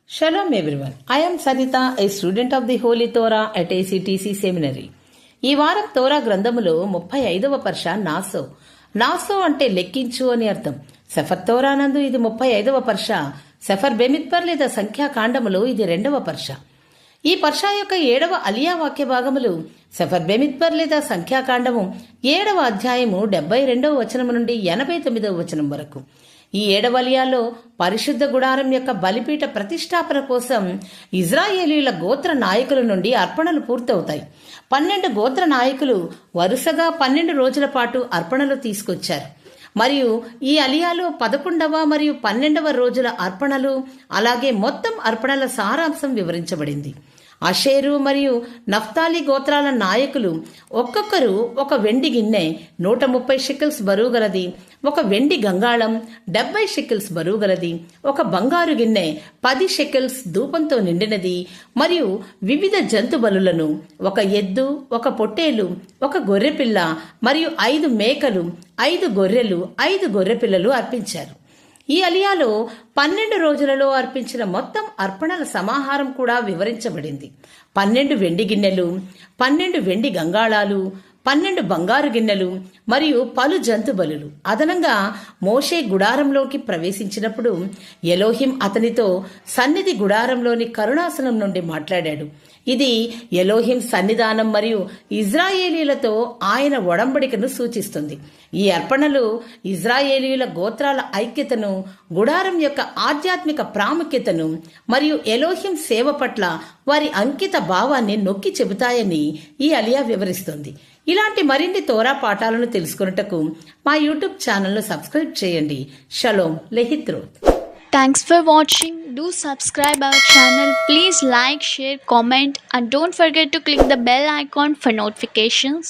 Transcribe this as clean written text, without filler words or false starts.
Shalom everyone. I am Sarita, a student of the Holy Torah at ACTC Seminary. ఈ వారం తోరా గ్రంథములో 35వ పర్ష నాసో. నాసో అంటే లెక్కించు అని అర్థం. సెఫర్ తోరానందు ఇది 35వ పర్ష. సెఫర్ బెమిత్పర్ లేదా సంఖ్యాకాండములో ఇది 2వ పర్ష. ఈ పర్ష యొక్క 7వ అలియా వాక్య భాగములు సెఫర్ బెమిత్పర్ లేదా సంఖ్యాకాండము 7వ అధ్యాయము 72వ వచనము నుండి 89వ వచనం వరకు. ఈ 7వ అలియాలో పరిశుద్ధ గుడారం యొక్క బలిపీఠ ప్రతిష్టాపన కోసం ఇజ్రాయేలీల గోత్ర నాయకుల నుండి అర్పణలు పూర్తవుతాయి. 12 గోత్ర నాయకులు వరుసగా 12 రోజుల పాటు అర్పణలు తీసుకొచ్చారు. మరియు ఈ అలియాలో 11వ మరియు 12వ రోజుల అర్పణలు అలాగే మొత్తం అర్పణల సారాంశం వివరించబడింది. అషేరు మరియు నఫ్తాలి గోత్రాల నాయకులు ఒక్కొక్కరు ఒక వెండి గిన్నె 130 షెకెల్స్ బరువు గలది, ఒక వెండి గంగాళం 70 షెకెల్స్ బరువు గలది, ఒక బంగారు గిన్నె 10 షెకెల్స్ ధూపంతో నిండినది మరియు వివిధ జంతు బలులను, ఒక ఎద్దు, ఒక పొట్టేలు, ఒక గొర్రెపిల్ల మరియు 5 మేకలు, 5 గొర్రెలు, 5 గొర్రెపిల్లలు అర్పించారు. ఈ అలియాలో 12 రోజులలో అర్పించిన మొత్తం అర్పణల సమాహారం కూడా వివరించబడింది. 12 వెండి గిన్నెలు, 12 వెండి గంగాళాలు, 12 బంగారు గిన్నెలు మరియు పలు జంతు బలులు. అదనంగా మోషే గుడారంలోకి ప్రవేశించినప్పుడు ఎలోహిం అతనితో సన్నిధి గుడారంలోని కరుణాసనం నుండి మాట్లాడాడు. ఇది ఎలోహిం సన్నిధానం మరియు ఇజ్రాయేలీలతో ఆయన ఒడంబడికను సూచిస్తుంది. ఈ అర్పణలు ఇజ్రాయేలీల గోత్రాల ఐక్యతను, గుడారం యొక్క ఆధ్యాత్మిక ప్రాముఖ్యతను మరియు ఎలోహిం సేవ పట్ల వారి అంకిత భావాన్ని నొక్కి చెబుతాయని ఈ అలియా వివరిస్తుంది. ఇలాంటి మరిన్ని తోరా పాఠాలను తెలుసుకున్నటకు మా యూట్యూబ్ ఛానల్ను సబ్స్క్రైబ్ చేయండి. Shalom లెహిత్రోత్. Thanks for watching. Do subscribe our channel. Please like, share, comment and don't forget to click the bell icon for notifications.